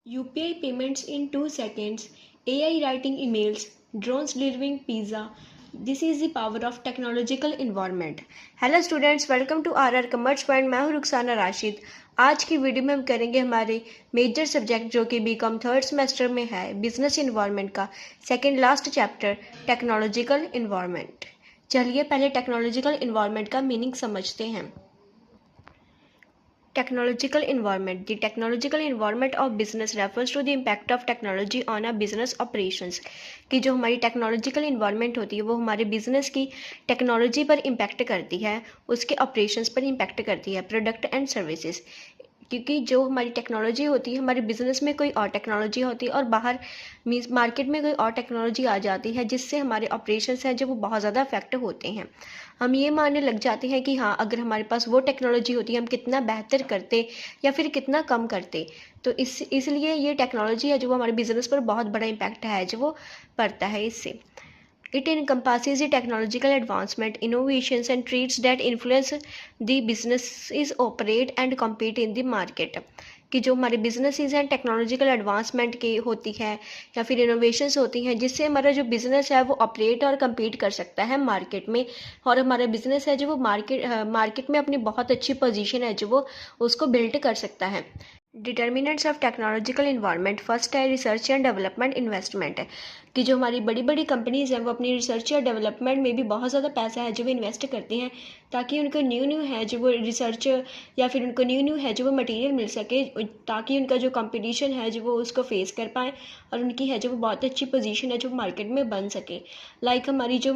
UPI payments in 2 seconds, AI writing emails, drones delivering pizza. This is the power of technological environment. Hello students, welcome to our commerce point. मैं हूँ रुखसाना राशिद। आज की video में हम करेंगे हमारे major subject जो कि बीकॉम थर्ड सेमेस्टर में है, बिजनेस इन्वायरमेंट का second last chapter technological environment. चलिए पहले टेक्नोलॉजिकल इन्वायरमेंट का मीनिंग समझते हैं। Technological environment. The technological environment of business refers to the impact of technology on a business operations. कि जो हमारी टेक्नोलॉजिकल इन्वायरमेंट होती है वो हमारे बिजनेस की टेक्नोलॉजी पर इम्पैक्ट करती है, उसके ऑपरेशंस पर इम्पैक्ट करती है, प्रोडक्ट एंड सर्विसेज। क्योंकि जो हमारी टेक्नोलॉजी होती है, हमारे बिजनेस में कोई और टेक्नोलॉजी होती है और बाहर मीन्स मार्केट में कोई और टेक्नोलॉजी आ जाती है, जिससे हमारे ऑपरेशंस हैं जो वो बहुत ज़्यादा अफेक्ट होते हैं। हम ये मानने लग जाते हैं कि हाँ, अगर हमारे पास वो टेक्नोलॉजी होती है हम कितना बेहतर करते या फिर कितना कम करते। तो इसलिए ये टेक्नोलॉजी है जो वो हमारे बिजनेस पर बहुत बड़ा इम्पैक्ट है जो वो पड़ता है इससे। It encompasses the technological advancement, innovations and traits that influence the businesses operate and compete in the market. कि जो हमारे बिजनेसेस हैं टेक्नोलॉजिकल एडवांसमेंट की होती है या फिर इनोवेशंस होती हैं, जिससे हमारा जो बिज़नेस है वो ऑपरेट और compete कर सकता है मार्केट में, और हमारा बिज़नेस है जो वो मार्केट में अपनी बहुत अच्छी पोजीशन है जो वो उसको बिल्ड कर सकता है। Determinants of technological environment. First है रिसर्च एंड डेवलपमेंट इन्वेस्टमेंट है कि जो हमारी बड़ी बड़ी कंपनीज हैं वो अपनी रिसर्च या डेवलपमेंट में भी बहुत ज़्यादा पैसा है जो वो इन्वेस्ट करती हैं, ताकि उनको न्यू है जो वो रिसर्च या फिर उनको न्यू है जो वो मटेरियल मिल सके, ताकि उनका जो कंपटीशन है जो वो उसको फेस कर पाएँ और उनकी है जो वो बहुत अच्छी पोजीशन है जो मार्केट में बन सके। लाइक हमारी जो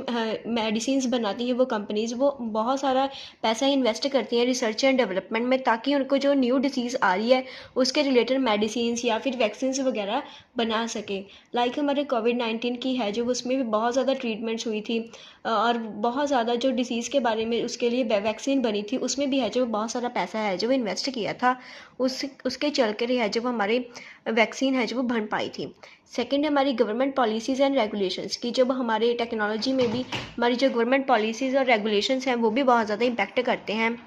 मेडिसिन बनाती हैं वो कंपनीज़ वो बहुत सारा पैसा इन्वेस्ट करती हैं रिसर्च एंड डेवलपमेंट में, ताकि उनको जो न्यू डिसीज़ आ रही है उसके रिलेटेड मेडिसिन या फिर वैक्सीन वगैरह बना सके। लाइक हमारे कोविड-19 की है जो उसमें भी बहुत ज़्यादा ट्रीटमेंट्स हुई थी और बहुत ज़्यादा जो डिसीज़ के बारे में उसके लिए वैक्सीन बनी थी, उसमें भी है जो बहुत सारा पैसा है जो इन्वेस्ट किया था, उसके चल कर है जो हमारे वैक्सीन है जो वो बन पाई थी। सेकेंड है हमारी गवर्नमेंट पॉलिसीज़ एंड रेगुलेशंस की जब हमारे टेक्नोलॉजी में भी हमारी जो गवर्नमेंट पॉलिसीज़ और रेगुलेशंस हैं वो भी बहुत ज़्यादा इम्पैक्ट करते हैं।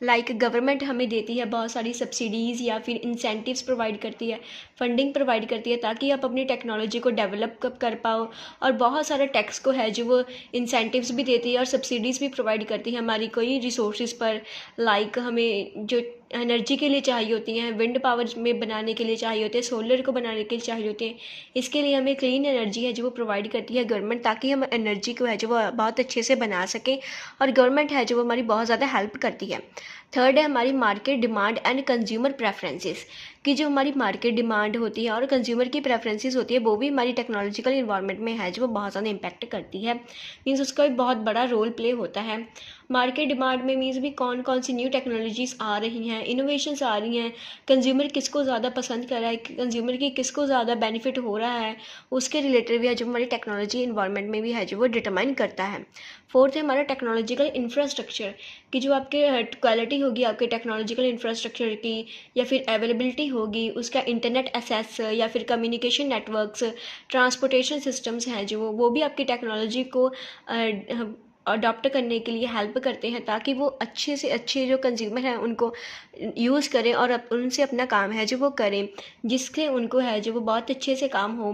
लाइक गवर्नमेंट हमें देती है बहुत सारी सब्सिडीज़ या फिर इंसेंटिव्स प्रोवाइड करती है, फंडिंग प्रोवाइड करती है, ताकि आप अपनी टेक्नोलॉजी को डेवलप कर पाओ। और बहुत सारा टैक्स को है जो वो इंसेंटिव्स भी देती है और सब्सिडीज़ भी प्रोवाइड करती है हमारी कोई रिसोर्सेज पर। लाइक हमें जो एनर्जी के लिए चाहिए होती हैं, विंड पावर में बनाने के लिए चाहिए होते हैं, सोलर को बनाने के लिए चाहिए होते हैं, इसके लिए हमें क्लीन एनर्जी है जो वो प्रोवाइड करती है गवर्नमेंट, ताकि हम एनर्जी को है जो वो बहुत अच्छे से बना सकें, और गवर्नमेंट है जो वो हमारी बहुत ज़्यादा हेल्प करती है। थर्ड है हमारी market demand and consumer preferences कि जो हमारी मार्केट डिमांड होती है और कंज्यूमर की प्रेफरेंसेस होती है वो भी हमारी टेक्नोलॉजिकल इन्वायरमेंट में है जो वो बहुत ज़्यादा इम्पैक्ट करती है। मीन्स उसका भी बहुत बड़ा रोल प्ले होता है। मार्केट डिमांड में मीन्स भी कौन कौन सी न्यू टेक्नोलॉजीज़ आ रही हैं, इनोवेशंस आ रही हैं, कंज्यूमर किसको ज़्यादा पसंद कर रहा है, कंज्यूमर की किसको ज़्यादा बेनिफिट हो रहा है, उसके रिलेटेड भी है जो हमारी टेक्नोलॉजी इन्वायरमेंट में भी है जो वो डिटरमाइन करता है। फोर्थ है हमारा टेक्नोलॉजिकल इंफ्रास्ट्रक्चर कि जो आपके क्वालिटी होगी आपके टेक्नोलॉजिकल इंफ्रास्ट्रक्चर की या फिर अवेलेबिलिटी होगी, उसका इंटरनेट एक्सेस या फिर कम्युनिकेशन नेटवर्क्स, ट्रांसपोर्टेशन सिस्टम्स हैं जो वो भी आपकी टेक्नोलॉजी को अडॉप्ट करने के लिए हेल्प करते हैं, ताकि वो अच्छे से अच्छे जो कंज्यूमर हैं उनको यूज़ करें और उनसे अपना काम है जो वो करें, जिससे उनको है जो वो बहुत अच्छे से काम हो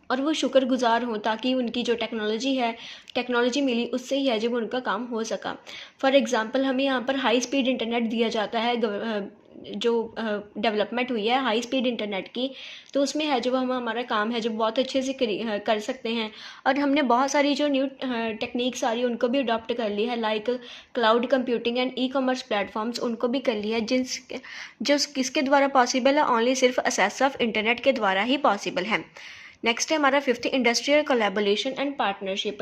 और वो शुक्रगुजार हों, ताकि उनकी जो टेक्नोलॉजी मिली उससे ही है जब उनका काम हो सका। फॉर एग्ज़ाम्पल हमें यहाँ पर हाई स्पीड इंटरनेट दिया जाता है, जो डेवलपमेंट हुई है हाई स्पीड इंटरनेट की, तो उसमें है जो हम हमारा काम है जो बहुत अच्छे से कर सकते हैं। और हमने बहुत सारी जो न्यू टेक्निक्स आ रही है उनको भी अडॉप्ट कर ली है, like cloud computing and e commerce platforms, उनको भी कर लिया है जो किसके द्वारा पॉसिबल है, ओनली सिर्फ एक्सेस ऑफ इंटरनेट के द्वारा ही पॉसिबल है। नेक्स्ट है हमारा fifth industrial collaboration and partnership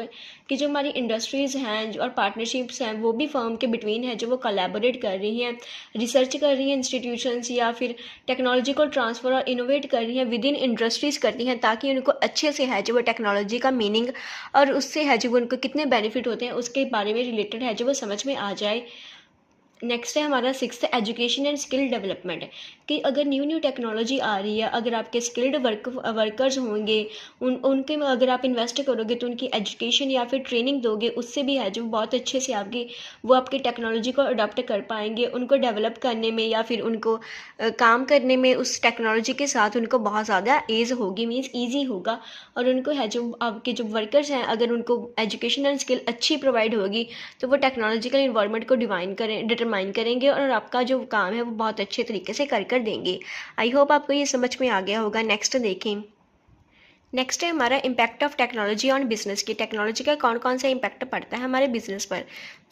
कि जो हमारी इंडस्ट्रीज़ हैं और पार्टनरशिप्स हैं वो भी फर्म के बिटवीन है जो वो कोलैबोरेट कर रही हैं, रिसर्च कर रही हैं इंस्टीट्यूशंस या फिर टेक्नोलॉजी को ट्रांसफ़र और इनोवेट कर रही हैं विद इन इंडस्ट्रीज़ करती हैं, ताकि उनको अच्छे से है जो वो टेक्नोलॉजी का मीनिंग और उससे है जो उनको कितने बेनिफिट होते हैं उसके बारे में रिलेटेड है जो वो समझ में आ जाए। नेक्स्ट है हमारा sixth education and skill development, कि अगर न्यू टेक्नोलॉजी आ रही है, अगर आपके स्किल्ड वर्कर्स होंगे, उनके में अगर आप इन्वेस्ट करोगे तो उनकी एजुकेशन या फिर ट्रेनिंग दोगे, उससे भी है जो बहुत अच्छे से वो आपकी टेक्नोलॉजी को अडॉप्ट कर पाएंगे, उनको डेवलप करने में या फिर उनको काम करने में उस टेक्नोलॉजी के साथ उनको बहुत ज़्यादा एज होगी, मीन्स ईजी होगा। और उनको है जो आपके जो वर्कर्स हैं, अगर उनको एजुकेशन एंड स्किल अच्छी प्रोवाइड होगी तो वो टेक्नोलॉजिकल इन्वायरमेंट को डिटरमाइन करेंगे और आपका जो काम है वो बहुत अच्छे तरीके से कर देंगे। आई होप आपको ये समझ में आ गया होगा। नेक्स्ट देखें, नेक्स्ट है हमारा impact of technology on business की। टेक्नोलॉजी का कौन कौन सा इम्पैक्ट पड़ता है हमारे बिजनेस पर।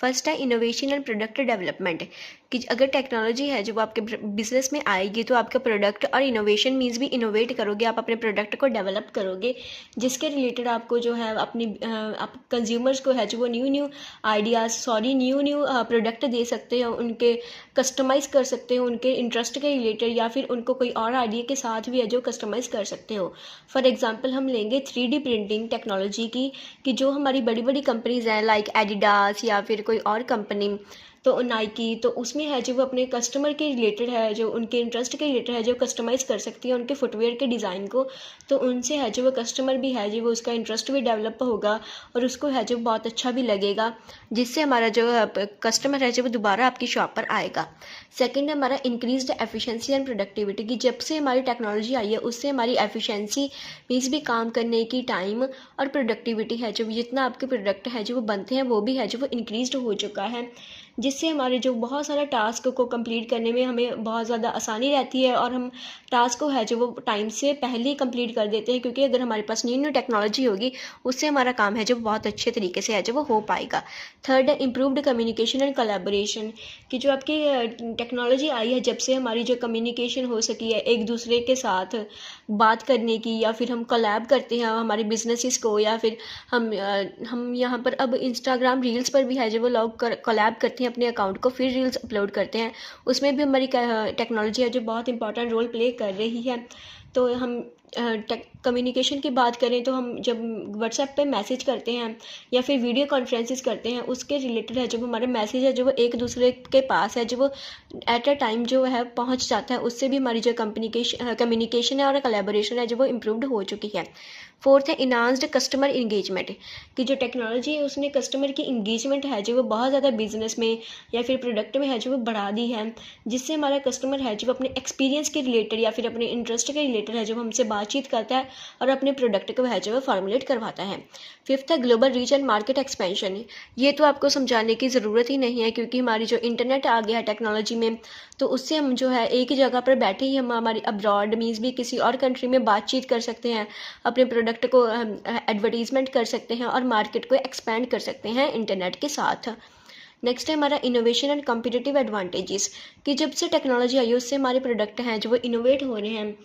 फर्स्ट है इनोवेशन एंड प्रोडक्ट डेवलपमेंट, कि अगर टेक्नोलॉजी है जो आपके बिजनेस में आएगी तो आपका प्रोडक्ट, और इनोवेशन मीन्स भी इनोवेट करोगे, आप अपने प्रोडक्ट को डेवलप करोगे जिसके रिलेटेड आपको जो है अपनी आप कंज्यूमर्स को है जो वो न्यू न्यू प्रोडक्ट दे सकते हो, उनके कस्टमाइज़ कर सकते हो उनके इंटरेस्ट के रिलेटेड, या फिर उनको कोई और आइडिया के साथ भी है जो कस्टमाइज़ कर सकते हो। फॉर एग्जांपल हम लेंगे 3D प्रिंटिंग टेक्नोलॉजी की, कि जो हमारी बड़ी बड़ी कंपनीज़ हैं लाइक एडिडास या फिर कोई और कंपनी, तो नाइकी, तो उसमें है जो वो अपने कस्टमर के रिलेटेड है, जो उनके इंटरेस्ट के रिलेटेड है जो कस्टमाइज़ कर सकती है उनके फुटवेयर के डिज़ाइन को, तो उनसे है जो वो कस्टमर भी है जो वो उसका इंटरेस्ट भी डेवलप होगा और उसको है जो बहुत अच्छा भी लगेगा, जिससे हमारा जो कस्टमर है जो वो दोबारा आपकी शॉप पर आएगा। सेकंड है हमारा इंक्रीज्ड एफिशिएंसी एंड प्रोडक्टिविटी, की जब से हमारी टेक्नोलॉजी आई है उससे हमारी एफिशिएंसी मीन्स भी काम करने की टाइम और प्रोडक्टिविटी है जो जितना आपके प्रोडक्ट है जो वो बनते हैं वो भी है जो वो इंक्रीज्ड हो चुका है, जिससे हमारे जो बहुत सारा टास्क को कंप्लीट करने में हमें बहुत ज़्यादा आसानी रहती है और हम टास्क को है जो वो टाइम से पहले ही कंप्लीट कर देते हैं, क्योंकि अगर हमारे पास न्यू टेक्नोलॉजी होगी उससे हमारा काम है जो बहुत अच्छे तरीके से है जो वो हो पाएगा। थर्ड है इम्प्रूव्ड कम्युनिकेशन एंड कोलैबोरेशन, कि जो आपकी टेक्नोलॉजी आई है जब से हमारी जो कम्युनिकेशन हो सकी है एक दूसरे के साथ बात करने की, या फिर हम कोलैब करते हैं हमारे बिजनेसेस को, या फिर हम यहाँ पर अब इंस्टाग्राम रील्स पर भी है जो वो लोग कोलैब करते हैं अपने अकाउंट को, फिर रील्स अपलोड करते हैं, उसमें भी हमारी टेक्नोलॉजी है जो बहुत इंपॉर्टेंट रोल प्ले कर रही है। तो हम कम्युनिकेशन की बात करें तो हम जब व्हाट्सएप पे मैसेज करते हैं या फिर वीडियो कॉन्फ्रेंसेस करते हैं, उसके रिलेटेड है जब हमारा मैसेज है जो वो एक दूसरे के पास है जो वो एट अ टाइम जो है पहुंच जाता है, उससे भी हमारी जो कम्युनिकेशन है और कोलैबोरेशन है जो वो इम्प्रूव्ड हो चुकी है। फोर्थ है इन्हांस्ड कस्टमर इंगेजमेंट, कि जो टेक्नोलॉजी है उसने कस्टमर की इंगेजमेंट है जो वो बहुत ज़्यादा बिजनेस में या फिर प्रोडक्ट में है जो वो बढ़ा दी है, जिससे हमारा कस्टमर है जो वो अपने एक्सपीरियंस के रिलेटेड या फिर अपने इंटरेस्ट के रिलेटेड है जो हमसे बातचीत करता है और अपने प्रोडक्ट को है जो वो फॉर्मुलेट करवाता है। फिफ्थ है global reach and market expansion, ये तो आपको समझाने की ज़रूरत ही नहीं है क्योंकि हमारी जो इंटरनेट आ गया है टेक्नोलॉजी में, तो उससे हम जो है एक ही जगह पर बैठे ही हम हमारी अब्रॉड मीन्स भी किसी और कंट्री में बातचीत कर सकते हैं, अपने प्रोडक्ट को एडवर्टीजमेंट कर सकते हैं और मार्केट को एक्सपेंड कर सकते हैं इंटरनेट के साथ। नेक्स्ट है हमारा इनोवेशन एंड कॉम्पिटिटिव एडवांटेजेस, कि जब से टेक्नोलॉजी आई उससे हमारे प्रोडक्ट हैं जो वो इनोवेट हो रहे हैं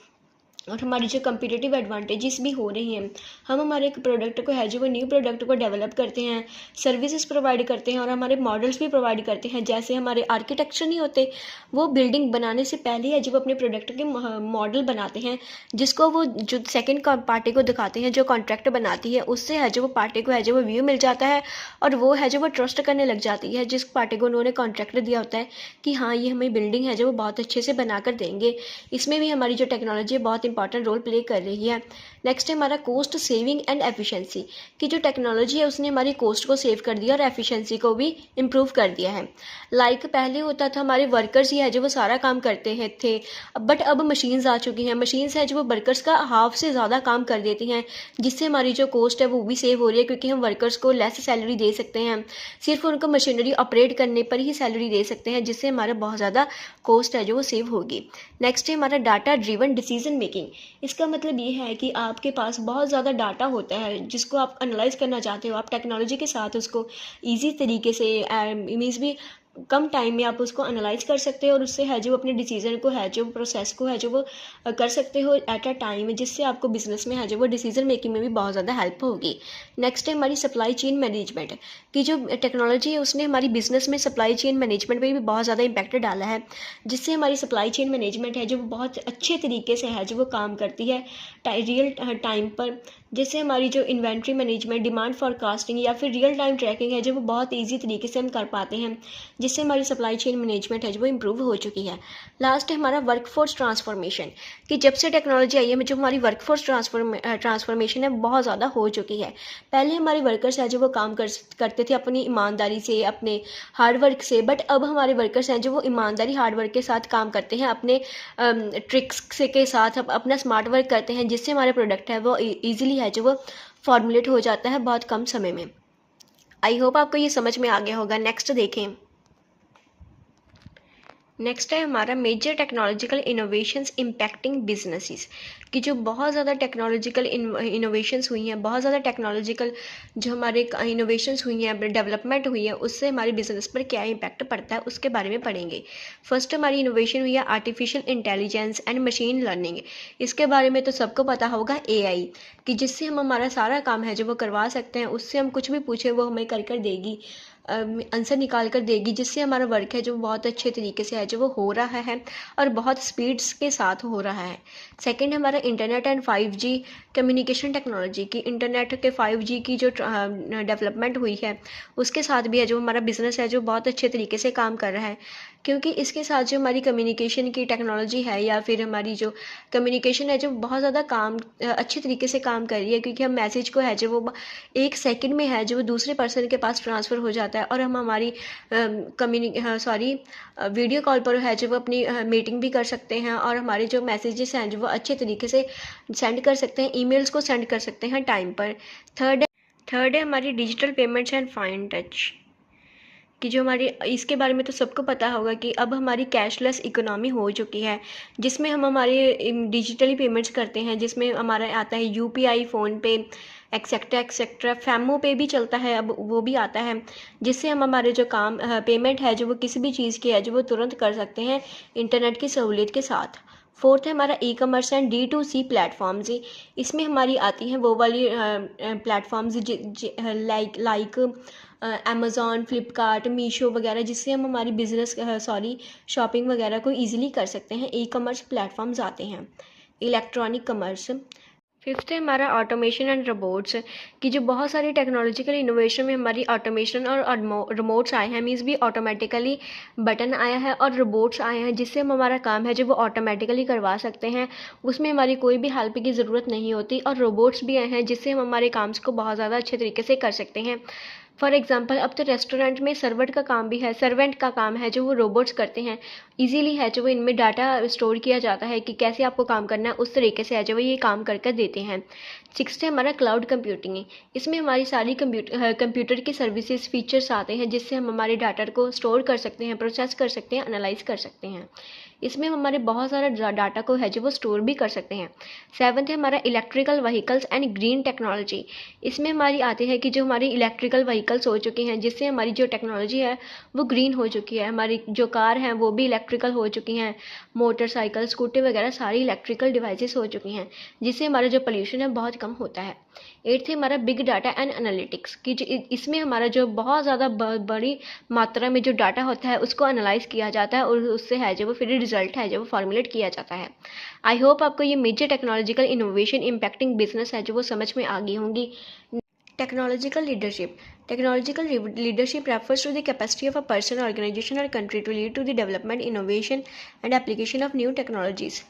और हमारी जो कम्पिटिटिव एडवांटेजेस भी हो रही हैं। हम हमारे प्रोडक्ट को है जो वो न्यू प्रोडक्ट को डेवलप करते हैं, सर्विसेज प्रोवाइड करते हैं और हमारे मॉडल्स भी प्रोवाइड करते हैं। जैसे हमारे आर्किटेक्चर नहीं होते, वो बिल्डिंग बनाने से पहले है जब अपने प्रोडक्ट के मॉडल बनाते हैं, जिसको वो जो सेकेंड पार्टी को दिखाते हैं जो कॉन्ट्रैक्ट बनाती है, उससे है जो वो पार्टी को है जो वो व्यू मिल जाता है और वो है जो वो ट्रस्ट करने लग जाती है जिस पार्टी को उन्होंने कॉन्ट्रैक्ट दिया होता है कि हाँ ये हमें बिल्डिंग है जो वो बहुत अच्छे से बना कर देंगे। इसमें भी हमारी जो टेक्नोलॉजी है बहुत इंपॉर्टेंट रोल प्ले कर रही है। नेक्स्ट है हमारा कोस्ट सेविंग एंड एफिशिएंसी, कि जो टेक्नोलॉजी है उसने हमारी कोस्ट को सेव कर दिया और एफिशिएंसी को भी इम्प्रूव कर दिया है। लाइक पहले होता था हमारे वर्कर्स ही है जो वो सारा काम करते हैं थे, बट अब मशीन्स आ चुकी हैं। मशीन्स है जो वो वर्कर्स का हाफ से ज़्यादा काम कर देती हैं, जिससे हमारी जो कोस्ट है वो भी सेव हो रही है क्योंकि हम वर्कर्स को लेस सैलरी दे सकते हैं, सिर्फ उनको मशीनरी ऑपरेट करने पर ही सैलरी दे सकते हैं, जिससे हमारा बहुत ज़्यादा कोस्ट है जो वो सेव होगी। नेक्स्ट है हमारा डाटा ड्रिवन डिसीजन मेकिंग, इसका मतलब ये है कि आपके पास बहुत ज़्यादा डाटा होता है जिसको आप एनालाइज करना चाहते हो, आप टेक्नोलॉजी के साथ उसको ईजी तरीके से मीन्स भी कम टाइम में आप उसको एनालाइज कर सकते हो और उससे है जो अपने डिसीजन को है जो प्रोसेस को है जो वो कर सकते हो एट अ टाइम, जिससे आपको बिजनेस में है जो वो डिसीजन मेकिंग में भी बहुत ज़्यादा हेल्प होगी। नेक्स्ट है हमारी सप्लाई चेन मैनेजमेंट, की जो टेक्नोलॉजी है उसने हमारी बिजनेस में सप्लाई चेन मैनेजमेंट में भी बहुत ज़्यादा इम्पैक्ट डाला है, जिससे हमारी सप्लाई चेन मैनेजमेंट है जो बहुत अच्छे तरीके से है जो वो काम करती है रियल टाइम पर, जिससे हमारी जो इन्वेंट्री मैनेजमेंट, डिमांड फॉरकास्टिंग या फिर रियल टाइम ट्रैकिंग है जो वो बहुत ईजी तरीके से हम कर पाते हैं, जिससे हमारी सप्लाई चेन मैनेजमेंट है जो वो इम्प्रूव हो चुकी है। लास्ट है हमारा वर्कफोर्स ट्रांसफॉर्मेशन, कि जब से टेक्नोलॉजी आई है जो हमारी वर्कफोर्स ट्रांसफॉर्मेशन है बहुत ज़्यादा हो चुकी है। पहले हमारे वर्कर्स हैं जो वो काम करते थे अपनी ईमानदारी से, अपने हार्डवर्क से, बट अब हमारे वर्कर्स हैं जो वो ईमानदारी हार्डवर्क के साथ काम करते हैं, अपने ट्रिक्स से के साथ अपना स्मार्ट वर्क करते हैं, जिससे हमारे प्रोडक्ट है वो ईजिली है जो वो फॉर्मुलेट हो जाता है बहुत कम समय में। आई होप आपको ये समझ में आ गया होगा। नेक्स्ट देखें। नेक्स्ट है हमारा major technological innovations impacting businesses, कि जो बहुत ज़्यादा टेक्नोलॉजिकल इनोवेशंस हुई हैं, बहुत ज़्यादा टेक्नोलॉजिकल जो हमारे इनोवेशंस हुई हैं, डेवलपमेंट हुई है, उससे हमारे बिजनेस पर क्या इम्पैक्ट पड़ता है उसके बारे में पढ़ेंगे। फर्स्ट हमारी इनोवेशन हुई है artificial intelligence and machine learning. इसके बारे में तो सबको पता होगा AI, कि जिससे हम हमारा सारा काम है जो वो करवा सकते हैं, उससे हम कुछ भी पूछे वो हमें कर कर देगी, आंसर निकाल कर देगी, जिससे हमारा वर्क है जो बहुत अच्छे तरीके से है जो वो हो रहा है और बहुत स्पीड्स के साथ हो रहा है। सेकंड हमारा internet and 5G communication technology, की इंटरनेट के 5G की जो डेवलपमेंट हुई है उसके साथ भी है जो हमारा बिजनेस है जो बहुत अच्छे तरीके से काम कर रहा है, क्योंकि इसके साथ जो हमारी कम्युनिकेशन की टेक्नोलॉजी है या फिर हमारी जो कम्युनिकेशन है जो बहुत ज़्यादा अच्छे तरीके से काम कर रही है, क्योंकि हम मैसेज को है जो वो 1 सेकंड में है जो वो दूसरे पर्सन के पास ट्रांसफ़र हो जाता है, और हम हमारी वीडियो कॉल पर है जो वो अपनी मीटिंग भी कर सकते हैं, और हमारे जो मैसेजेस हैं जो वो अच्छे तरीके से सेंड कर सकते हैं, ईमेल्स को सेंड कर सकते हैं टाइम पर। थर्ड है हमारी digital payments and fine touch, कि जो हमारी इसके बारे में तो सबको पता होगा कि अब हमारी कैशलेस इकोनॉमी हो चुकी है, जिसमें हम हमारे डिजिटली पेमेंट्स करते हैं, जिसमें हमारा आता है UPI, फ़ोनपे, एक्सेट्रा एक्सेट्रा, फैमो पे भी चलता है अब, वो भी आता है, जिससे हम हमारे जो काम पेमेंट है जो वो किसी भी चीज़ की है जो वो तुरंत कर सकते हैं इंटरनेट की सहूलियत के साथ। फोर्थ है हमारा E-कॉमर्स एंड D2C प्लेटफॉर्म्स। इसमें हमारी आती हैं वो वाली platforms like Amazon, Flipkart, Meesho वगैरह, जिससे हम हमारी शॉपिंग वगैरह को ईजिली कर सकते हैं। E-कॉमर्स प्लेटफॉर्म्स आते हैं। Electronic commerce. फिफ्थ है हमारा ऑटोमेशन एंड रोबोट्स, कि जो बहुत सारी टेक्नोलॉजिकल इनोवेशन में हमारी ऑटोमेशन और रोबोट्स आए हैं, मीन्स भी ऑटोमेटिकली बटन आया है और रोबोट्स आए हैं, जिससे हम हमारा काम है जो वो ऑटोमेटिकली करवा सकते हैं, उसमें हमारी कोई भी हेल्प की ज़रूरत नहीं होती, और रोबोट्स भी आए हैं जिससे हम हमारे काम को बहुत ज़्यादा अच्छे तरीके से कर सकते हैं। फॉर एग्जांपल अब तो रेस्टोरेंट में सर्वेंट का काम है जो वो रोबोट्स करते हैं, इजीली है जो वो इनमें डाटा स्टोर किया जाता है कि कैसे आपको काम करना है, उस तरीके से है जो वो ये काम करके देते हैं। सिक्स्थ है हमारा क्लाउड कंप्यूटिंग। इसमें हमारी सारी कंप्यूटर की सर्विसेज फीचर्स आते हैं, जिससे हम हमारे डाटा को स्टोर कर सकते हैं, प्रोसेस कर सकते हैं, एनालाइज कर सकते हैं। इसमें हम हमारे बहुत सारा डाटा को है जो वो स्टोर भी कर सकते हैं। सेवन्थ है हमारा electrical vehicles and green technology. इसमें हमारी आती है कि जो हमारी इलेक्ट्रिकल व्हीकल्स हो चुके हैं, जिससे हमारी जो टेक्नोलॉजी है वो ग्रीन हो चुकी है, हमारी जो कार हैं वो भी इलेक्ट्रिकल हो चुकी हैं, मोटरसाइकिल, स्कूटी वगैरह सारी इलेक्ट्रिकल डिवाइसेस हो चुकी हैं, जिससे हमारा जो पोल्यूशन है बहुत कम होता है। एट्थ है हमारा बिग डाटा एंड एनालिटिक्स, कि इसमें हमारा जो बहुत ज़्यादा बड़ी मात्रा में जो डाटा होता है उसको एनालाइज किया जाता है, और उससे है जो वो फिर रिजल्ट है जो वो फॉर्मुलेट किया जाता है। आई होप आपको ये major technological innovation impacting business है जो वो समझ में आ गई होंगी। Technological leadership refers to the capacity of a person, organization or country to lead to the development, innovation and application of new technologies।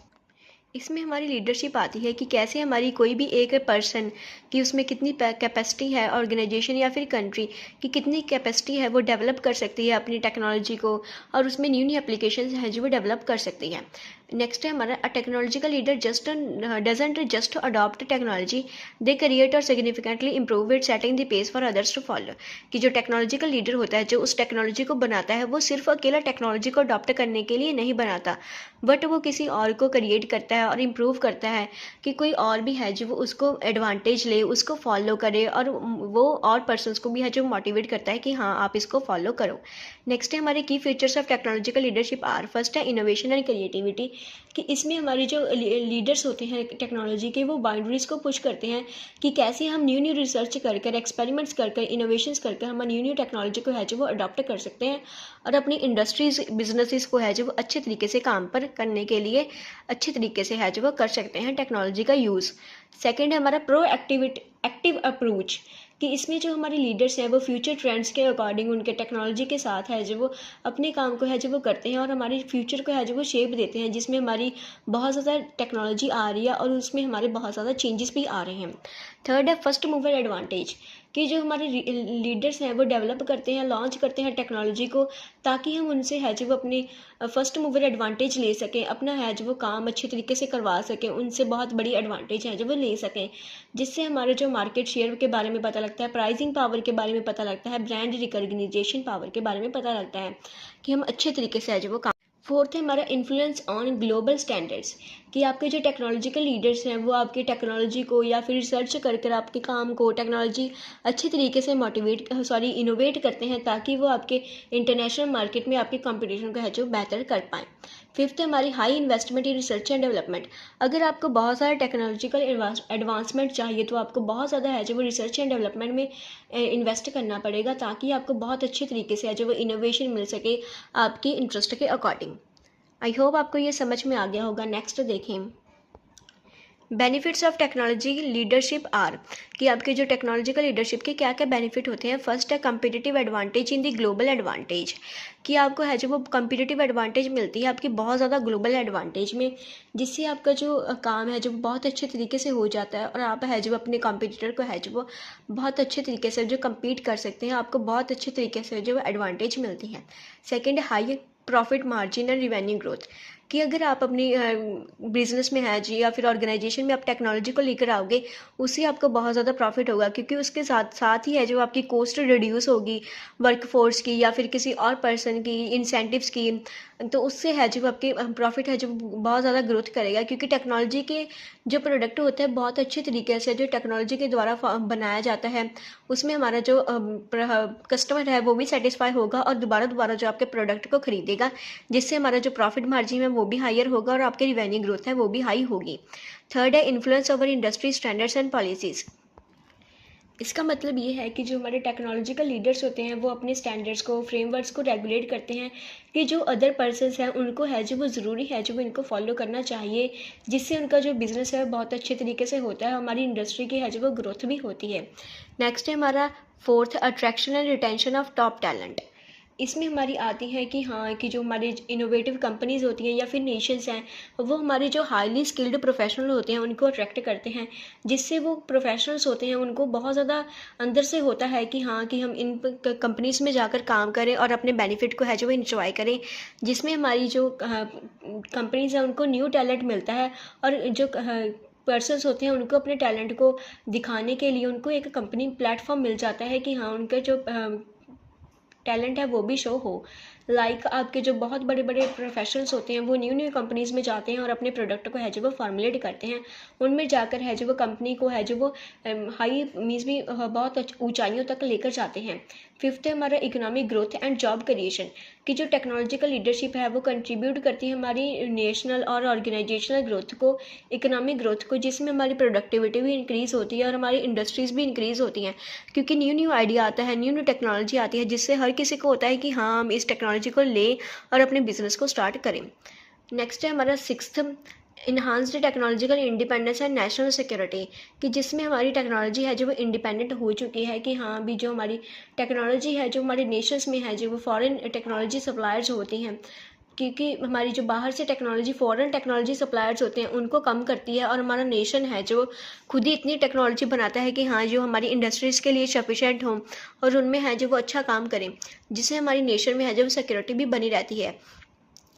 इसमें हमारी लीडरशिप आती है कि कैसे हमारी कोई भी एक पर्सन की उसमें कितनी कैपेसिटी है, ऑर्गेनाइजेशन या फिर कंट्री की कितनी कैपेसिटी है वो डेवलप कर सकती है अपनी टेक्नोलॉजी को, और उसमें न्यू एप्लीकेशंस हैं जो वो डेवलप कर सकती है। नेक्स्ट है हमारा a technological leader doesn't just adopt technology, they create और significantly improve it, setting the pace for others to follow. कि जो टेक्नोलॉजिकल लीडर होता है जो उस टेक्नोलॉजी को बनाता है, वो सिर्फ अकेला टेक्नोलॉजी को अडॉप्ट करने के लिए नहीं बनाता, बट वो किसी और को क्रिएट करता है और इम्प्रूव करता है कि कोई और भी है जो वो उसको एडवांटेज ले, उसको फॉलो करे, और वो और पर्सनस को भी है जो मोटिवेट करता है कि हाँ आप इसको फॉलो करो। नेक्स्ट है हमारे की features of technological leadership are. First है इनोवेशन एंड क्रिएटिविटी, कि इसमें हमारे जो लीडर्स होते हैं टेक्नोलॉजी के, वो बाउंड्रीज़ को पुश करते हैं कि कैसे हम न्यू रिसर्च कर एक्सपेरिमेंट्स कर इनोवेशंस कर हम न्यू टेक्नोलॉजी को है जो वो अडॉप्ट कर सकते हैं, और अपनी इंडस्ट्रीज बिजनेसेस को है जो वो अच्छे तरीके से काम पर करने के लिए अच्छे तरीके से है जो वो कर सकते हैं टेक्नोलॉजी का यूज़। सेकेंड है हमारा एक्टिव अप्रोच, कि इसमें जो हमारे लीडर्स हैं वो फ्यूचर ट्रेंड्स के अकॉर्डिंग उनके टेक्नोलॉजी के साथ है जो वो अपने काम को है जो वो करते हैं और हमारे फ्यूचर को है जो वो शेप देते हैं, जिसमें हमारी बहुत ज़्यादा टेक्नोलॉजी आ रही है और उसमें हमारे बहुत ज़्यादा चेंजेस भी आ रहे हैं। थर्ड है फर्स्ट मूवर एडवांटेज, कि जो हमारे लीडर्स हैं वो डेवलप करते हैं, लॉन्च करते हैं टेक्नोलॉजी को, ताकि हम उनसे है जो वो अपनी फर्स्ट मूवर एडवांटेज ले सकें, अपना है जो वो काम अच्छे तरीके से करवा सकें, उनसे बहुत बड़ी एडवांटेज है जो वो ले सकें, जिससे हमारे जो मार्केट शेयर के बारे में पता लगता है, प्राइसिंग पावर के बारे में पता लगता है, ब्रांड रिकॉग्निजेशन पावर के बारे में पता लगता है कि हम अच्छे तरीके से है जो वो काम। फोर्थ है हमारा इन्फ्लुएंस ऑन ग्लोबल स्टैंडर्ड्स, कि आपके जो टेक्नोलॉजिकल लीडर्स हैं वो आपकी टेक्नोलॉजी को या फिर रिसर्च कर कर आपके काम को टेक्नोलॉजी अच्छे तरीके से इनोवेट करते हैं, ताकि वो आपके इंटरनेशनल मार्केट में आपके कंपटीशन को है जो बेहतर कर पाएँ। फिफ्थ है हमारी high investment in research and development. अगर आपको बहुत सारा टेक्नोलॉजिकल एडवांसमेंट चाहिए तो आपको बहुत ज़्यादा है जो वो रिसर्च एंड डेवलपमेंट में इन्वेस्ट करना पड़ेगा, ताकि आपको बहुत अच्छे तरीके से है जो वो इनोवेशन मिल सके आपकी इंटरेस्ट के अकॉर्डिंग। आई होप आपको ये समझ में आ गया होगा। नेक्स्ट देखें, benefits of technology leadership are, कि आपके जो टेक्नोलॉजिकल लीडरशिप के क्या क्या बेनिफिट होते हैं। फर्स्ट है competitive advantage in the global advantage, कि आपको है जो वो कंपिटिटिव एडवांटेज मिलती है आपकी बहुत ज़्यादा ग्लोबल एडवांटेज में, जिससे आपका जो काम है जो बहुत अच्छे तरीके से हो जाता है और आप है जो अपने कॉम्पिटिटर को है जो वो बहुत अच्छे तरीके से जो कम्पीट कर सकते हैं, आपको बहुत अच्छे तरीके से जो एडवांटेज मिलती है। Second, high profit margin and revenue growth, कि अगर आप अपनी बिजनेस में है जी या फिर ऑर्गेनाइजेशन में आप टेक्नोलॉजी को लेकर आओगे, उससे आपको बहुत ज़्यादा प्रॉफिट होगा, क्योंकि उसके साथ साथ ही है जो आपकी कॉस्ट रिड्यूस होगी वर्कफोर्स की या फिर किसी और पर्सन की इंसेंटिव्स की, तो उससे है जो आपके प्रॉफिट है जो बहुत ज़्यादा ग्रोथ करेगा, क्योंकि टेक्नोलॉजी के जो प्रोडक्ट होते हैं बहुत अच्छे तरीके से जो टेक्नोलॉजी के द्वारा बनाया जाता है, उसमें हमारा जो कस्टमर है वो भी सेटिस्फाई होगा और दोबारा दोबारा जो आपके प्रोडक्ट को खरीदेगा, जिससे हमारा जो प्रॉफिट मार्जिन है वो भी हायर होगा और आपकी रिवेन्यू ग्रोथ है वो भी हाई होगी। थर्ड है influence over industry standards and policies. इसका मतलब ये है कि जो हमारे टेक्नोलॉजिकल लीडर्स होते हैं वो अपने स्टैंडर्ड्स को फ्रेमवर्क्स को रेगुलेट करते हैं, कि जो अदर पर्सन्स हैं उनको है जो वो ज़रूरी है जो वो इनको फॉलो करना चाहिए, जिससे उनका जो बिज़नेस है बहुत अच्छे तरीके से होता है, हमारी इंडस्ट्री की है जो वो ग्रोथ भी होती है। नेक्स्ट है हमारा fourth, attraction and retention of top talent. इसमें हमारी आती है कि हाँ कि जो हमारे इनोवेटिव कंपनीज़ होती हैं या फिर नेशंस हैं वो हमारे जो हाईली स्किल्ड प्रोफेशनल होते हैं उनको अट्रैक्ट करते हैं, जिससे वो प्रोफेशनल्स होते हैं उनको बहुत ज़्यादा अंदर से होता है कि हाँ कि हम इन कंपनीज़ में जाकर काम करें और अपने बेनिफिट को है जो वो इंजॉय करें, जिसमें हमारी जो कंपनीज़ हैं उनको न्यू टैलेंट मिलता है और जो पर्सन्स होते हैं उनको अपने टैलेंट को दिखाने के लिए उनको एक कंपनी प्लेटफॉर्म मिल जाता है कि हाँ उनका जो टैलेंट है वो भी शो हो। आपके जो बहुत बड़े बड़े प्रोफेशनल्स होते हैं वो न्यू न्यू कंपनीज़ में जाते हैं और अपने प्रोडक्ट को है जो वो फॉर्मुलेट करते हैं, उनमें जाकर है जो वो कंपनी को है जो वो हाई मीन्स भी बहुत ऊंचाइयों तक लेकर जाते हैं। फिफ्थ है हमारा economic growth and job creation, कि जो टेक्नोलॉजिकल लीडरशिप है वो कंट्रीब्यूट करती है हमारी नेशनल और ऑर्गेनाइजेशनल ग्रोथ को, इकोनॉमिक ग्रोथ को, जिसमें हमारी प्रोडक्टिविटी भी इंक्रीज़ होती है और हमारी इंडस्ट्रीज़ भी इंक्रीज़ होती हैं, क्योंकि न्यू न्यू आइडिया आता है, न्यू न्यू टेक्नोलॉजी आती है, जिससे हर किसी को होता है कि हाँ हम इस टेक्नोलॉजी को लें और अपने बिजनेस को स्टार्ट करें। नेक्स्ट है हमारा sixth, enhanced technological independence and national security, कि जिसमें हमारी टेक्नोलॉजी है जो वो इंडिपेंडेंट हो चुकी है, कि हाँ भी जो हमारी टेक्नोलॉजी है जो हमारे नेशंस में है जो वो फॉरेन टेक्नोलॉजी सप्लायर्स होती हैं, क्योंकि हमारी जो बाहर से टेक्नोलॉजी फॉरेन टेक्नोलॉजी सप्लायर्स होते हैं उनको कम करती है और हमारा नेशन है जो खुद ही इतनी टेक्नोलॉजी बनाता है कि हाँ जो हमारी इंडस्ट्रीज़ के लिए सफिशेंट हो और उनमें है जो वो अच्छा काम करें, जिससे हमारी नेशन में है जो सिक्योरिटी भी बनी रहती है।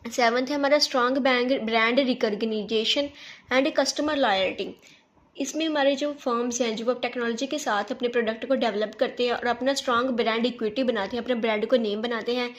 सेवन्थ है हमारा strong brand recognition and customer loyalty. इसमें हमारे जो फर्म्स हैं जो वो टेक्नोलॉजी के साथ अपने प्रोडक्ट को डेवलप करते हैं और अपना स्ट्रॉन्ग ब्रांड इक्विटी बनाते हैं, अपने ब्रांड को नेम बनाते हैं,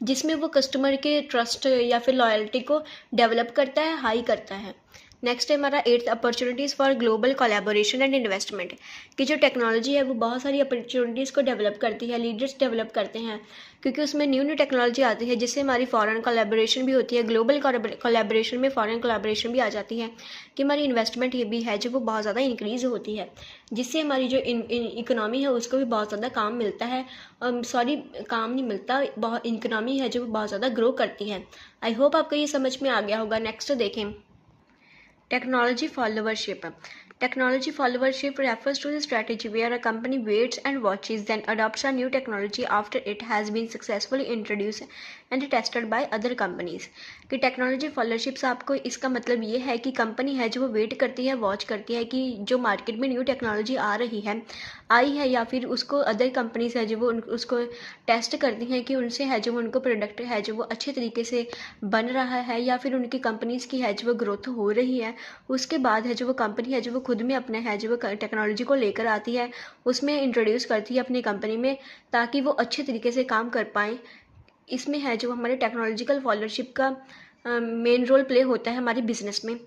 जिसमें वो कस्टमर के ट्रस्ट या फिर लॉयल्टी को डेवलप करता है, हाई करता है। नेक्स्ट है हमारा eighth, opportunities for global collaboration and investment, कि जो टेक्नोलॉजी है वो बहुत सारी अपॉर्चुनिटीज़ को डेवलप करती है, लीडर्स डेवलप करते हैं, क्योंकि उसमें न्यू न्यू टेक्नोलॉजी आती है, जिससे हमारी फॉरेन कोलैबोरेशन भी होती है, ग्लोबल कोलैबोरेशन में फॉरेन कोलैबोरेशन भी आ जाती है, कि हमारी इन्वेस्टमेंट ये भी है जो वो बहुत ज़्यादा इंक्रीज़ होती है, जिससे हमारी जो इकोनॉमी है उसको भी बहुत ज़्यादा काम मिलता है, काम नहीं मिलता, बहुत इकोनॉमी है जो बहुत ज़्यादा ग्रो करती है। आई होप आपको ये समझ में आ गया होगा। नेक्स्ट देखें, technology फॉलोवरशिप, Technology followership refers to the strategy where a company waits and watches, then adopts a new technology after it has been successfully introduced and tested by other companies. कि technology fellowship से आपको इसका मतलब ये है कि company है जो वो वेट करती है, वॉच करती है कि जो मार्केट में न्यू टेक्नोलॉजी आई है या फिर उसको अदर कंपनीज है जो वो उसको टेस्ट करती हैं कि उनसे है जो उनको प्रोडक्ट है जो वो अच्छे तरीके से बन रहा है या फिर उनकी कंपनीज़ की है जो वो ग्रोथ हो रही है। उसके बाद है जो वो कंपनी है जो वो खुद में अपने है जो वो टेक्नोलॉजी को लेकर आती है, उसमें इंट्रोड्यूस करती है अपनी कंपनी में, ताकि वो अच्छे तरीके से काम कर पाएँ। इसमें है जो हमारे टेक्नोलॉजिकल फॉलोशिप का मेन रोल प्ले होता है हमारे बिजनेस में।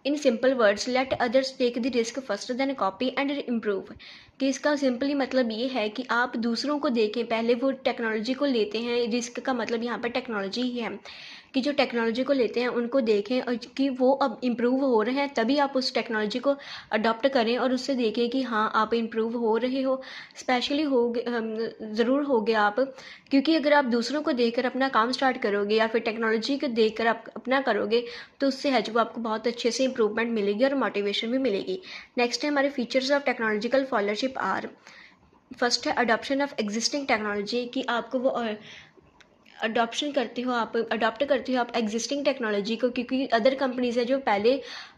In simple words, let others take the risk first then copy and improve. कि इसका सिंपली मतलब ये है कि आप दूसरों को देखें, पहले वो टेक्नोलॉजी को लेते हैं। रिस्क का मतलब यहाँ पर टेक्नोलॉजी ही है कि जो टेक्नोलॉजी को लेते हैं उनको देखें और कि वो अब इम्प्रूव हो रहे हैं, तभी आप उस टेक्नोलॉजी को अडॉप्ट करें और उससे देखें कि हाँ आप इम्प्रूव हो रहे हो। स्पेशली ज़रूर होगे आप, क्योंकि अगर आप दूसरों को देखकर अपना काम स्टार्ट करोगे या फिर टेक्नोलॉजी को देखकर आप अपना करोगे तो उससे है जो आपको बहुत अच्छे से इंप्रूवमेंट मिलेगी और मोटिवेशन भी मिलेगी। नेक्स्ट है हमारे features of technological followship are. First है अडॉप्शन ऑफ एग्जिस्टिंग टेक्नोलॉजी, कि आपको वो अडॉप्ट करते हो आप एग्जिस्टिंग टेक्नोलॉजी को, क्योंकि अदर कंपनीज़ है जो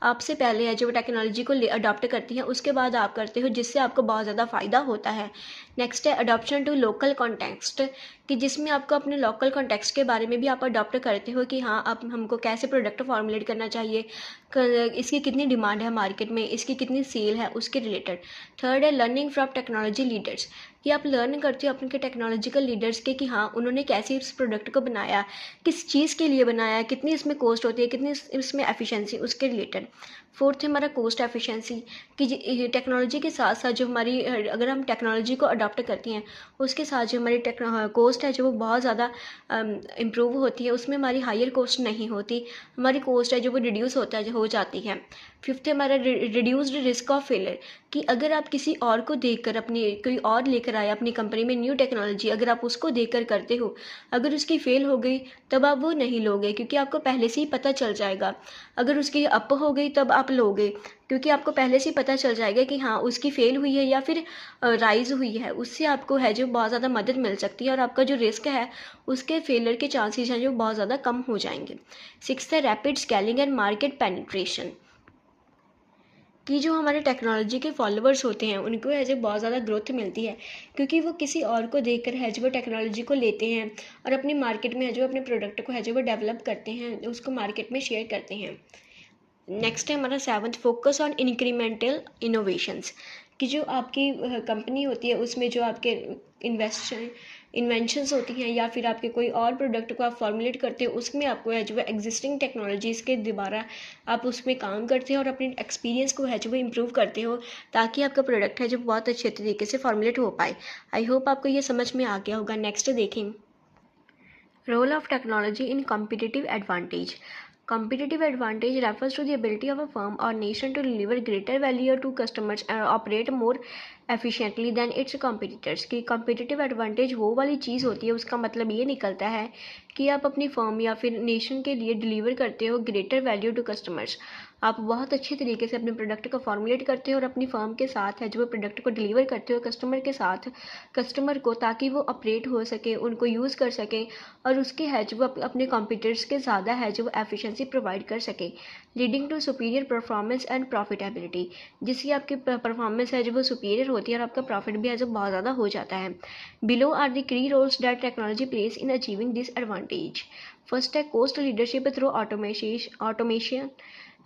आपसे पहले है जो टेक्नोलॉजी को अडॉप्ट करती हैं, उसके बाद आप करते हो, जिससे आपको बहुत ज़्यादा फ़ायदा होता है। नेक्स्ट है अडॉप्शन टू लोकल कॉन्टेक्स्ट, कि जिसमें आपको अपने लोकल कॉन्टेक्स्ट के बारे में भी आप अडॉप्ट करते हो कि हाँ आप हमको कैसे प्रोडक्ट फॉर्मुलेट करना चाहिए, इसकी कितनी डिमांड है मार्केट में, इसकी कितनी सेल है, उसके रिलेटेड। थर्ड है लर्निंग फ्रॉम टेक्नोलॉजी लीडर्स, कि आप लर्न करते हो अपने टेक्नोलॉजिकल लीडर्स के कि हाँ उन्होंने कैसे इस प्रोडक्ट को बनाया, किस चीज़ के लिए बनाया, कितनी इसमें कॉस्ट होती है, कितनी इसमें एफिशिएंसी, उसके रिलेटेड। फोर्थ है हमारा कॉस्ट एफिशिएंसी, कि टेक्नोलॉजी के साथ साथ जो हमारी अगर हम टेक्नोलॉजी को अडॉप्ट करते हैं उसके साथ जो हमारी कॉस्ट है जो वो बहुत ज़्यादा इम्प्रूव होती है, उसमें हमारी हायर कॉस्ट नहीं होती, हमारी कॉस्ट है जो वो रिड्यूस हो जाती है। फिफ्थ है हमारा रिड्यूस्ड रिस्क ऑफ फेलियर, कि अगर आप किसी और को देखकर कोई और लेकर आया अपनी कंपनी में न्यू टेक्नोलॉजी, अगर आप उसको देखकर करते हो, अगर उसकी फेल हो गई तब आप वो नहीं लोगे, क्योंकि आपको पहले से ही पता चल जाएगा। अगर उसकी अप हो गई तब आप लोगे, क्योंकि आपको पहले से ही पता चल जाएगा कि हाँ उसकी फेल हुई है या फिर राइज हुई है, उससे आपको है जो बहुत ज़्यादा मदद मिल सकती है और आपका जो रिस्क है उसके फेलियर के चांसेस हैं जो बहुत ज़्यादा कम हो जाएंगे। सिक्स्थ है rapid scaling and market penetration, कि जो हमारे टेक्नोलॉजी के फॉलोअर्स होते हैं उनको है जो बहुत ज़्यादा ग्रोथ मिलती है, क्योंकि वो किसी और को देखकर है जो वो टेक्नोलॉजी को लेते हैं और अपनी मार्केट में है जो अपने प्रोडक्ट को है जो वो डेवलप करते हैं, उसको मार्केट में शेयर करते हैं। नेक्स्ट है हमारा seventh focus on incremental innovations, कि जो आपकी कंपनी होती है उसमें जो आपके इन्वेंशंस होती हैं या फिर आपके कोई और प्रोडक्ट को आप फॉर्मुलेट करते हो, उसमें आपको है जो है एग्जिस्टिंग टेक्नोलॉजीज़ के दोबारा आप उसमें काम करते हो और अपने एक्सपीरियंस को है जो वो इम्प्रूव करते हो, ताकि आपका प्रोडक्ट है जो बहुत अच्छे तरीके से फॉर्मुलेट हो पाए। आई होप आपको ये समझ में आ गया होगा। नेक्स्ट देखें role of technology in competitive advantage. Competitive advantage refers to the ability of a firm or nation to deliver greater value to customers and operate more efficiently than its competitors। कि competitive advantage वो वाली चीज़ होती है, उसका मतलब ये निकलता है कि आप अपनी फर्म या फिर नेशन के लिए डिलीवर करते हो ग्रेटर वैल्यू टू कस्टमर्स, आप बहुत अच्छे तरीके से अपने प्रोडक्ट को फॉर्मुलेट करते हो और अपनी फर्म के साथ है जो प्रोडक्ट को डिलीवर करते हो कस्टमर के साथ, कस्टमर को, ताकि वो ऑपरेट हो सके, उनको यूज़ कर सकें और उसके है जो वो अपने कॉम्पिटिटर्स के ज़्यादा है जो वो एफिशिएंसी प्रोवाइड कर सके, leading to superior performance and profitability, जिसकी आपकी परफॉर्मेंस है जो वो सुपीरियर होती है और आपका प्रॉफिट भी है जो बहुत ज़्यादा हो जाता है। Below are the key roles that technology plays in achieving this advantage. First है cost leadership through automation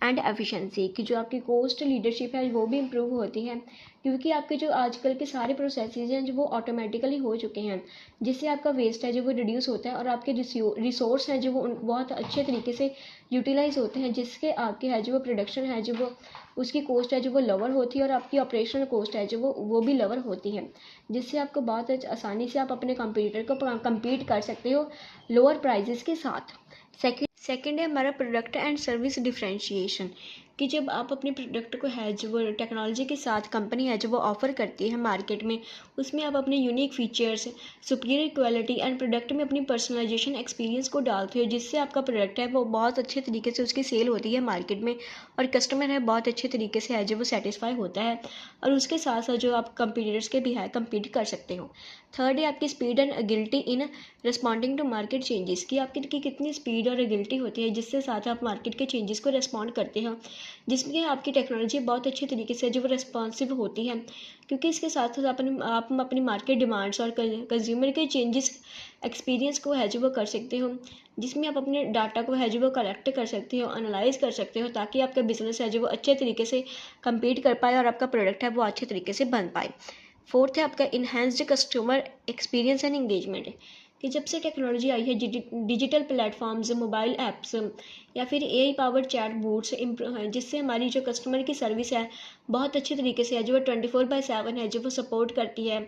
and efficiency, कि जो आपकी कोस्ट लीडरशिप है वो भी इम्प्रूव होती है, क्योंकि आपके जो आजकल के सारे प्रोसेसेस हैं जो वो ऑटोमेटिकली हो चुके हैं, जिससे आपका वेस्ट है जो वो रिड्यूस होता है और आपके रिसोर्स हैं जो वो बहुत अच्छे तरीके से यूटिलाइज होते हैं, जिसके आपके है जो वो प्रोडक्शन है जो वो उसकी कॉस्ट है जो वो लोअर होती है और आपकी ऑपरेशनल कॉस्ट है जो वो भी लोअर होती है, जिससे आपको बहुत आसानी से आप अपने कंप्यूटर को कम्पीट कर सकते हो लोअर प्राइजेस के साथ। सेकंड है हमारा प्रोडक्ट एंड सर्विस डिफरेंशिएशन, कि जब आप अपने प्रोडक्ट को है जो वो टेक्नोलॉजी के साथ कंपनी है जो वो ऑफ़र करती है मार्केट में, उसमें आप अपने unique features, superior quality and product में अपनी पर्सनलाइजेशन एक्सपीरियंस को डालते हो, जिससे आपका प्रोडक्ट है वो बहुत अच्छे तरीके से उसकी सेल होती है मार्केट में और कस्टमर है बहुत अच्छे तरीके से है जो वो सेटिस्फाई होता है और उसके साथ साथ जो आप कंपीटिटर्स के भी है कम्पीट कर सकते हो। थर्ड है आपकी speed and agility in responding to market changes, कि आपकी कितनी स्पीड और एगिलिटी होती है जिससे साथ आप मार्केट के चेंजेस को रिस्पॉन्ड करते हो, जिसमें आपकी टेक्नोलॉजी बहुत अच्छे तरीके से जो वो रिस्पॉन्सिव होती है, क्योंकि इसके साथ साथ आप अपनी मार्केट डिमांड्स और कंज्यूमर के चेंजेस एक्सपीरियंस को है जो वो कर सकते हो, जिसमें आप अपने डाटा को है जो वो कलेक्ट कर सकते हो, एनालाइज कर सकते हो, ताकि आपका बिजनेस है जो वो अच्छे तरीके से कम्पीट कर पाए और आपका प्रोडक्ट है वो अच्छे तरीके से बन पाए। फोर्थ है आपका enhanced customer experience and engagement, कि जब से टेक्नोलॉजी आई है डिजिटल प्लेटफॉर्म्स, मोबाइल ऐप्स या फिर एआई पावर्ड चैट बोट्स जिससे हमारी जो कस्टमर की सर्विस है बहुत अच्छे तरीके से है जो वो 24/7 है जो वो सपोर्ट करती है,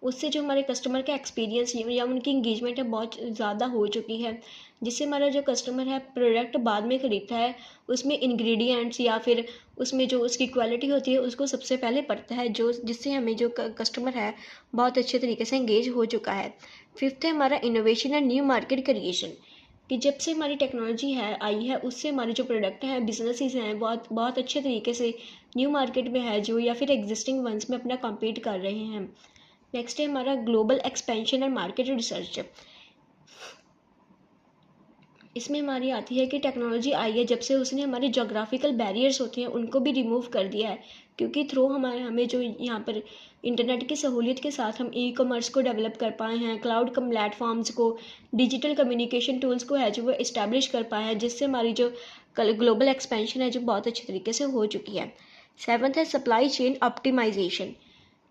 उससे जो हमारे कस्टमर का एक्सपीरियंस या उनकी इंगेजमेंट है बहुत ज़्यादा हो चुकी है, जिससे हमारा जो कस्टमर है प्रोडक्ट बाद में ख़रीदता है उसमें इंग्रेडिएंट्स या फिर उसमें जो उसकी क्वालिटी होती है उसको सबसे पहले पढ़ता है, जो जिससे हमें जो कस्टमर है बहुत अच्छे तरीके से इंगेज हो चुका है। फिफ्थ है हमारा innovation and new market creation, कि जब से हमारी टेक्नोलॉजी है आई है उससे हमारे जो प्रोडक्ट हैं बिजनेसेस हैं बहुत बहुत अच्छे तरीके से न्यू मार्केट में है जो या फिर एग्जिस्टिंग वंस में अपना कम्पीट कर रहे हैं। नेक्स्ट है हमारा global expansion and market research, इसमें हमारी आती है कि टेक्नोलॉजी आई है जब से उसने हमारे जोग्राफिकल बैरियर्स होते हैं उनको भी रिमूव कर दिया है, क्योंकि थ्रू हमें जो यहाँ पर इंटरनेट की सहूलियत के साथ हम ई कॉमर्स को डेवलप कर पाए हैं, क्लाउड कम प्लेटफॉर्म्स को, डिजिटल कम्युनिकेशन टूल्स को है जो वो इस्टेब्लिश कर पाए हैं, जिससे हमारी जो ग्लोबल एक्सपेंशन है जो बहुत अच्छे तरीके से हो चुकी है। सेवन्थ है सप्लाई चेन ऑप्टिमाइजेशन,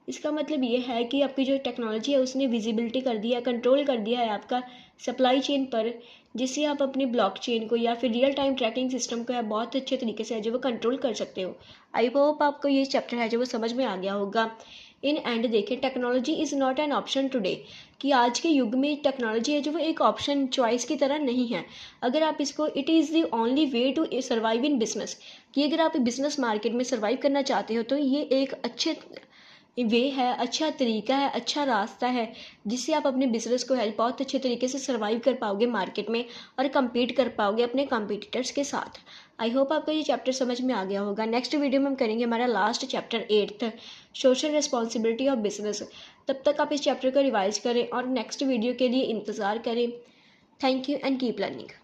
इसका मतलब ये है कि आपकी जो टेक्नोलॉजी है उसने विजिबिलिटी कर दिया, कंट्रोल कर दिया है आपका सप्लाई चेन पर, जिससे आप अपनी ब्लॉक चेन को या फिर रियल टाइम ट्रैकिंग सिस्टम को है बहुत अच्छे तरीके से है जो वो कंट्रोल कर सकते हो। आई होप आपको ये चैप्टर है जो वो समझ में आ गया होगा। इन एंड देखें technology is not an option today, कि आज के युग में टेक्नोलॉजी है जो वो एक ऑप्शन चॉइस की तरह नहीं है। अगर आप इसको it is the only way to survive in business, कि अगर आप बिजनेस मार्केट में सर्वाइव करना चाहते हो तो ये एक अच्छे वे है, अच्छा तरीका है, अच्छा रास्ता है, जिससे आप अपने बिजनेस को है बहुत अच्छे तरीके से सर्वाइव कर पाओगे मार्केट में और कम्पीट कर पाओगे अपने कम्पिटिटर्स के साथ। आई होप आपको ये चैप्टर समझ में आ गया होगा। नेक्स्ट वीडियो में हम करेंगे हमारा last chapter 8th, social responsibility of business. तब तक आप इस चैप्टर को रिवाइज करें और नेक्स्ट वीडियो के लिए इंतज़ार करें। Thank you and keep learning.